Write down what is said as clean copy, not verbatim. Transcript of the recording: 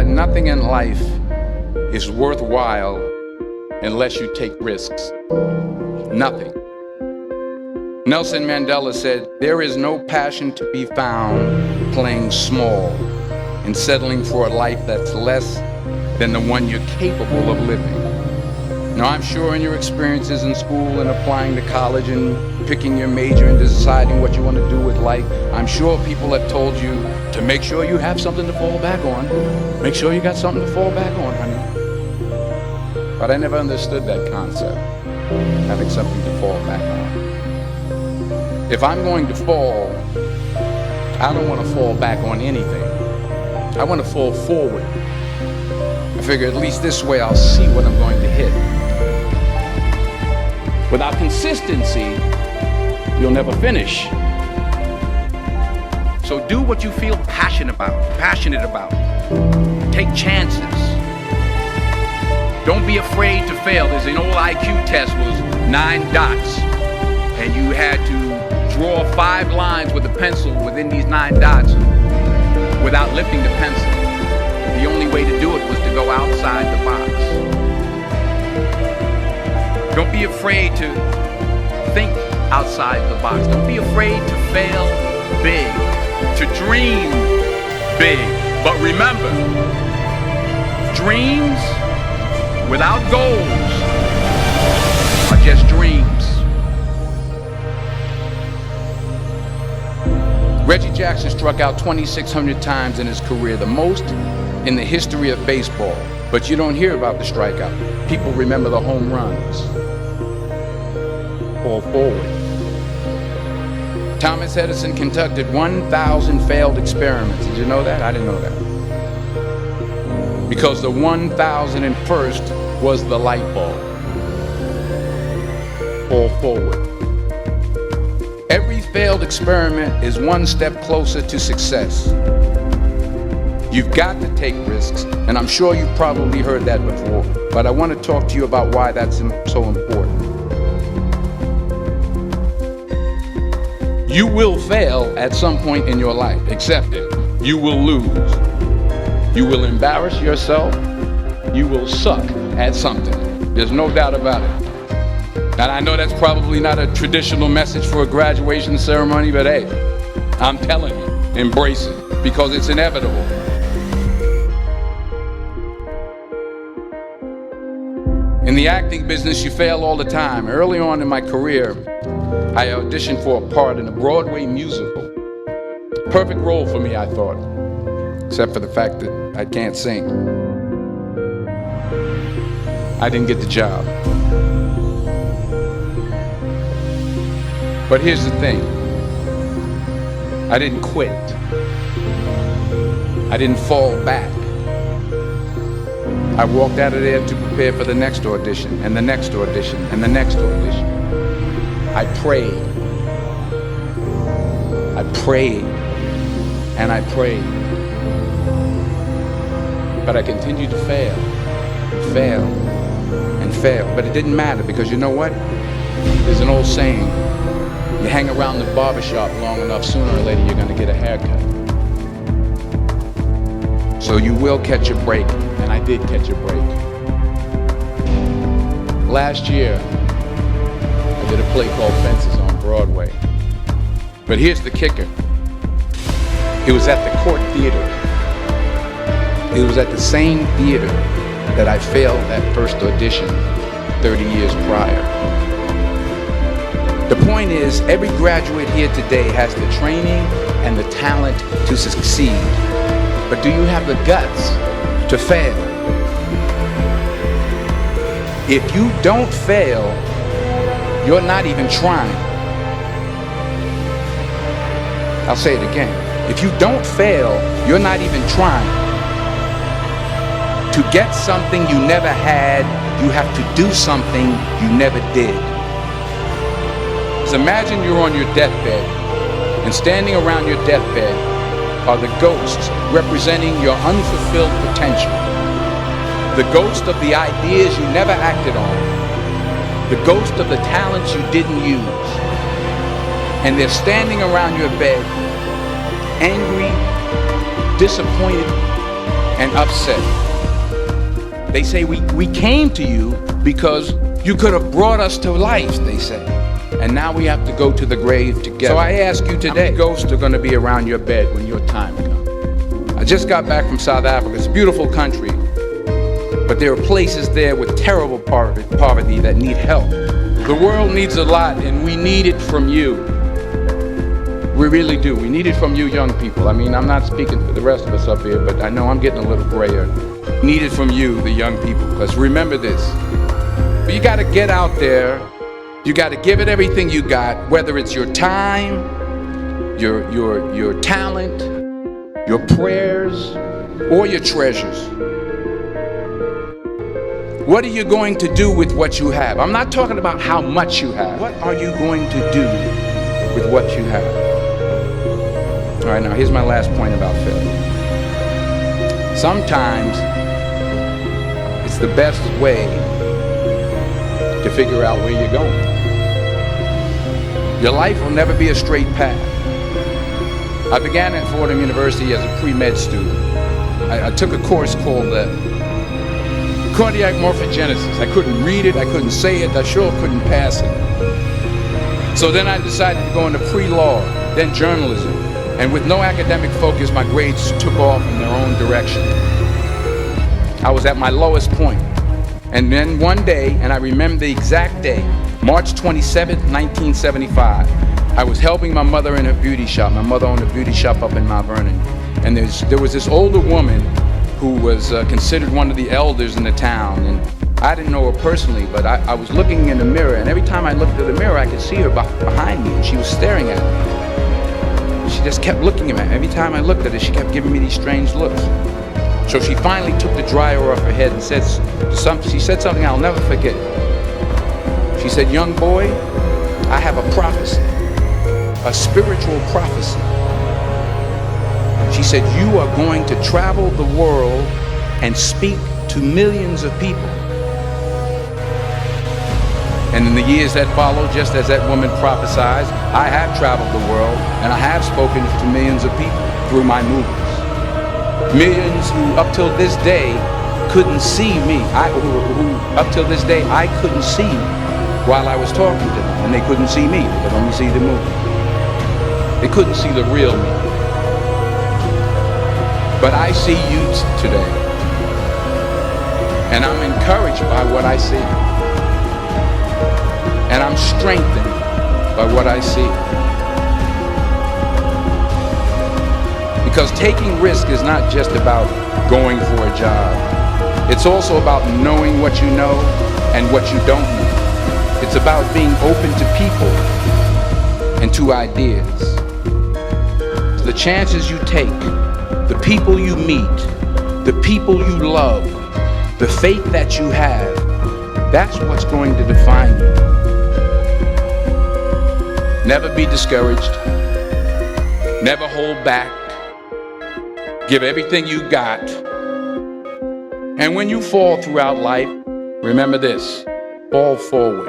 that nothing in life is worthwhile unless you take risks. Nothing. Nelson Mandela said, "There is no passion to be found playing small and settling for a life that's less than the one you're capable of living." Now, I'm sure in your experiences in school and applying to college and picking your major and deciding what you want to do with life, I'm sure people have told you to make sure you have something to fall back on. Make sure you got something to fall back on, honey. But I never understood that concept, having something to fall back on. If I'm going to fall, I don't want to fall back on anything. I want to fall forward. I figure at least this way I'll see what I'm going to hit. Without consistency, you'll never finish. So do what you feel passionate about. Take chances. Don't be afraid to fail. There's an old IQ test was 9 dots, and you had to draw 5 lines with a pencil within these 9 dots without lifting the pencil. The only way to do it was to go outside the box. Don't be afraid to think outside the box. Don't be afraid to fail big, to dream big. But remember, dreams without goals are just dreams. Reggie Jackson struck out 2,600 times in his career, the most in the history of baseball. But you don't hear about the strikeout. People remember the home runs. Fall forward. Thomas Edison conducted 1,000 failed experiments. Did you know that? I didn't know that. Because the 1,001st was the light bulb. Fall forward. Every failed experiment is one step closer to success. You've got to take risks, and I'm sure you've probably heard that before, but I want to talk to you about why that's so important. You will fail at some point in your life. Accept it. You will lose. You will embarrass yourself. You will suck at something. There's no doubt about it. And I know that's probably not a traditional message for a graduation ceremony, but hey, I'm telling you, embrace it, because it's inevitable. In the acting business, you fail all the time. Early on in my career, I auditioned for a part in a Broadway musical. Perfect role for me, I thought, except for the fact that I can't sing. I didn't get the job. But here's the thing. I didn't quit. I didn't fall back. I walked out of there to prepare for the next audition, and the next audition, and the next audition. I prayed. I prayed. And I prayed. But I continued to fail, and fail. But it didn't matter, because you know what? There's an old saying. You hang around the barbershop long enough, sooner or later you're going to get a haircut. So you will catch a break, and I did catch a break. Last year, I did a play called Fences on Broadway. But here's the kicker. It was at the Court Theater. It was at the same theater that I failed that first audition 30 years prior. The point is, every graduate here today has the training and the talent to succeed. But do you have the guts to fail? If you don't fail, you're not even trying. I'll say it again. If you don't fail, you're not even trying. To get something you never had, you have to do something you never did. So imagine you're on your deathbed, and standing around your deathbed are the ghosts representing your unfulfilled potential. The ghost of the ideas you never acted on. The ghost of the talents you didn't use. And they're standing around your bed, angry, disappointed, and upset. They say we came to you because you could have brought us to life, they say. And now we have to go to the grave together. So I ask you today, how many ghosts are going to be around your bed when your time comes? I just got back from South Africa. It's a beautiful country. But there are places there with terrible poverty that need help. The world needs a lot, and we need it from you. We really do. We need it from you young people. I mean, I'm not speaking for the rest of us up here, but I know I'm getting a little grayer. Need it from you, the young people, because remember this. You got to get out there. You got to give it everything you got, whether it's your time, your talent, your prayers, or your treasures. What are you going to do with what you have? I'm not talking about how much you have. What are you going to do with what you have? All right, now here's my last point about failure. Sometimes it's the best way to figure out where you're going. Your life will never be a straight path. I began at Fordham University as a pre-med student. I took a course called cardiac morphogenesis. I couldn't read it, I couldn't say it, I sure couldn't pass it. So then I decided to go into pre-law, then journalism. And with no academic focus, my grades took off in their own direction. I was at my lowest point. And then one day, and I remember the exact day, March 27th, 1975, I was helping my mother in her beauty shop. My mother owned a beauty shop up in Mount Vernon. And there was this older woman who was considered one of the elders in the town. And I didn't know her personally, but I was looking in the mirror, and every time I looked at the mirror, I could see her behind me, and she was staring at me. She just kept looking at me. Every time I looked at her, she kept giving me these strange looks. So she finally took the dryer off her head and she said something I'll never forget. She said, "Young boy, I have a prophecy, a spiritual prophecy." She said, "You are going to travel the world and speak to millions of people." And in the years that followed, just as that woman prophesied, I have traveled the world and I have spoken to millions of people through my movies. Millions who up till this day couldn't see me. Who up till this day I couldn't see while I was talking to them. And they couldn't see me, they could only see the movie. They couldn't see the real me. But I see you today. And I'm encouraged by what I see. And I'm strengthened by what I see. Because taking risk is not just about going for a job. It's also about knowing what you know and what you don't know. It's about being open to people and to ideas. So the chances you take, the people you meet, the people you love, the faith that you have, that's what's going to define you. Never be discouraged. Never hold back. Give everything you got. And when you fall throughout life, remember this: fall forward.